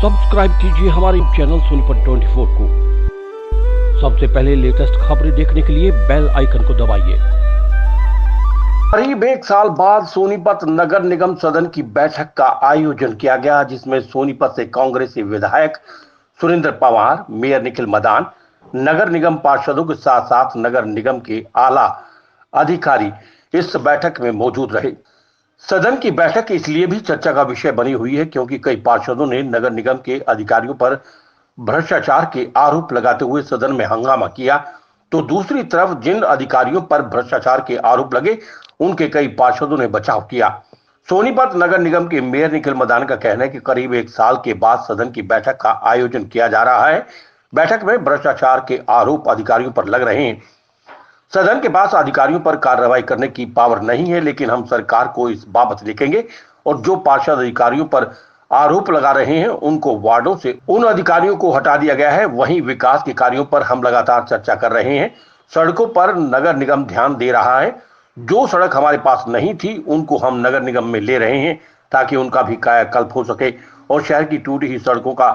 Subscribe कीजिए हमारे channel Sonipat 24 को। सबसे पहले लेटेस्ट खबरें देखने के लिए बेल आइकन को दबाइए। करीब एक साल बाद सोनीपत नगर निगम सदन की बैठक का आयोजन किया गया, जिसमें सोनीपत से कांग्रेसी विधायक सुरेंद्र पवार, मेयर निखिल मदान, नगर निगम पार्षदों के साथ साथ नगर निगम के आला अधिकारी इस बैठक में मौजूद रहे। सदन की बैठक इसलिए भी चर्चा का विषय बनी हुई है क्योंकि कई पार्षदों ने नगर निगम के अधिकारियों पर भ्रष्टाचार के आरोप लगाते हुए सदन में हंगामा किया, तो दूसरी तरफ जिन अधिकारियों पर भ्रष्टाचार के आरोप लगे उनके कई पार्षदों ने बचाव किया। सोनीपत नगर निगम के मेयर निखिल मदान का कहना है कि करीब एक साल के बाद सदन की बैठक का आयोजन किया जा रहा है। बैठक में भ्रष्टाचार के आरोप अधिकारियों पर लग रहे हैं। सदन के पास अधिकारियों पर कार्रवाई करने की पावर नहीं है, लेकिन हम सरकार को इस बाबत लिखेंगे और जो पार्षद अधिकारियों पर आरोप लगा रहे हैं उनको वार्डों से उन अधिकारियों को हटा दिया गया है। वहीं विकास के कार्यों पर हम लगातार चर्चा कर रहे हैं। सड़कों पर नगर निगम ध्यान दे रहा है। जो सड़क हमारे पास नहीं थी उनको हम नगर निगम में ले रहे हैं ताकि उनका भी कायाकल्प हो सके और शहर की टूटी हुई सड़कों का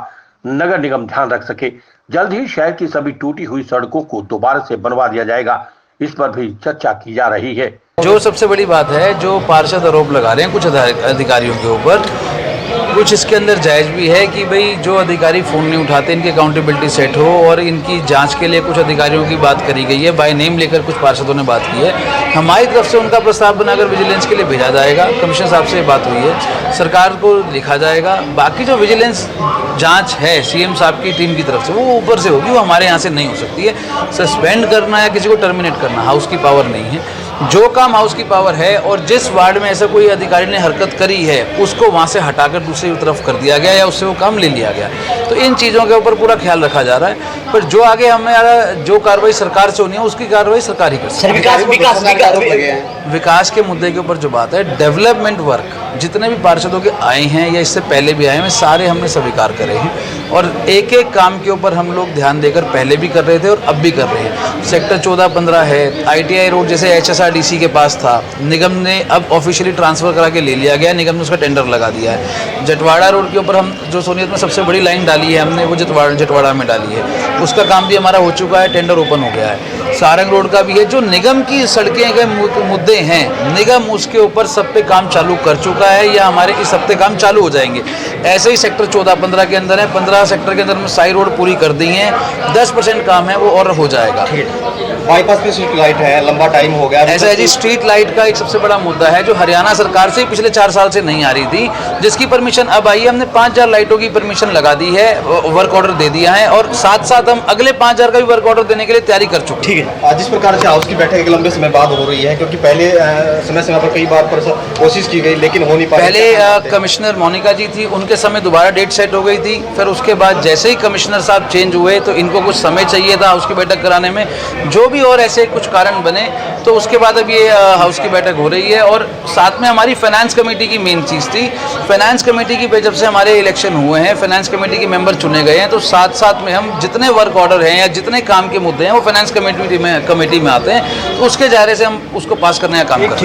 नगर निगम ध्यान रख सके। जल्द ही शहर की सभी टूटी हुई सड़कों को दोबारा से बनवा दिया जाएगा। इस पर भी चर्चा की जा रही है। जो सबसे बड़ी बात है, जो पार्षद आरोप लगा रहे हैं कुछ अधिकारियों के ऊपर, कुछ इसके अंदर जायज़ भी है कि भाई जो अधिकारी फ़ोन नहीं उठाते इनकी अकाउंटेबिलिटी सेट हो, और इनकी जांच के लिए कुछ अधिकारियों की बात करी गई है। बाय नेम लेकर कुछ पार्षदों ने बात की है। हमारी तरफ से उनका प्रस्ताव बनाकर विजिलेंस के लिए भेजा जाएगा। कमिश्नर साहब से बात हुई है, सरकार को लिखा जाएगा। बाकी जो विजिलेंस जांच है सीएम साहब की टीम की तरफ से, वो ऊपर से होगी, वो हमारे यहाँ से नहीं हो सकती है। सस्पेंड करना या किसी को टर्मिनेट करना हाउस की पावर नहीं है। जो काम हाउस की पावर है और जिस वार्ड में ऐसा कोई अधिकारी ने हरकत करी है उसको वहाँ से हटाकर दूसरी तरफ कर दिया गया या उससे वो काम ले लिया गया, तो इन चीज़ों के ऊपर पूरा ख्याल रखा जा रहा है। पर जो आगे हमें जो कार्रवाई सरकार से होनी है उसकी कार्रवाई सरकार ही करती है। विकास के मुद्दे के ऊपर जो बात है, डेवलपमेंट वर्क जितने भी पार्षदों के आए हैं या इससे पहले भी आए हैं, सारे हमने स्वीकार करे हैं और एक एक काम के ऊपर हम लोग ध्यान देकर पहले भी कर रहे थे और अब भी कर रहे हैं। सेक्टर 14-15 है, ITI रोड जैसे HSRDC के पास था, निगम ने अब ऑफिशियली ट्रांसफर करा के ले लिया गया, निगम ने उसका टेंडर लगा दिया है। जटवाड़ा रोड के ऊपर हम जो सोनीपत में सबसे बड़ी लाइन डाली है हमने, वो जटवाड़ा में डाली है, उसका काम भी हमारा हो चुका है, टेंडर ओपन हो गया है। सारंग रोड का भी है। जो निगम की सड़कें के मुद्दे हैं, निगम उसके ऊपर सब पे काम चालू कर चुका है या हमारे इस हफ्ते काम चालू हो जाएंगे। ऐसे ही सेक्टर 14-15 के अंदर है, 15 सेक्टर के अंदर में साई रोड पूरी कर दी है, 10% काम है वो और हो जाएगा। बाईपास पे स्ट्रीट लाइट है, लंबा टाइम हो गया। ऐसा है जी, स्ट्रीट लाइट का एक सबसे बड़ा मुद्दा है जो हरियाणा सरकार से पिछले 4 साल से नहीं आ रही थी, जिसकी परमिशन अब आई है। हमने 5000 लाइटों की परमिशन लगा दी है, वर्क ऑर्डर दे दिया है और साथ साथ हम अगले 5000 का भी वर्क ऑर्डर देने के लिए तैयारी कर चुके हैं। ठीक है। जिस प्रकार से हाउस की बैठक एक लंबे समय बाद हो रही है, क्योंकि पहले समय समय पर कई बार कोशिश की गई लेकिन हो नहीं पाई। पहले कमिश्नर मोनिका जी थी, उनके समय दोबारा डेट सेट हो गई थी। फिर उसके बाद जैसे ही कमिश्नर साहब चेंज हुए तो इनको कुछ समय चाहिए था हाउस की बैठक कराने में, जो भी और ऐसे कुछ कारण बने, तो उसके बाद अब ये हाउस की बैठक हो रही है। और साथ में हमारी फाइनेंस कमेटी की मेन चीज़ थी। फाइनेंस कमेटी की जब से हमारे इलेक्शन हुए हैं, फाइनेंस कमेटी के मेंबर चुने गए हैं, तो साथ साथ में हम जितने वर्क ऑर्डर हैं या जितने काम के मुद्दे हैं वो फाइनेंस कमेटी में आते हैं, तो उसके दायरे से हम उसको पास करने का काम करते हैं।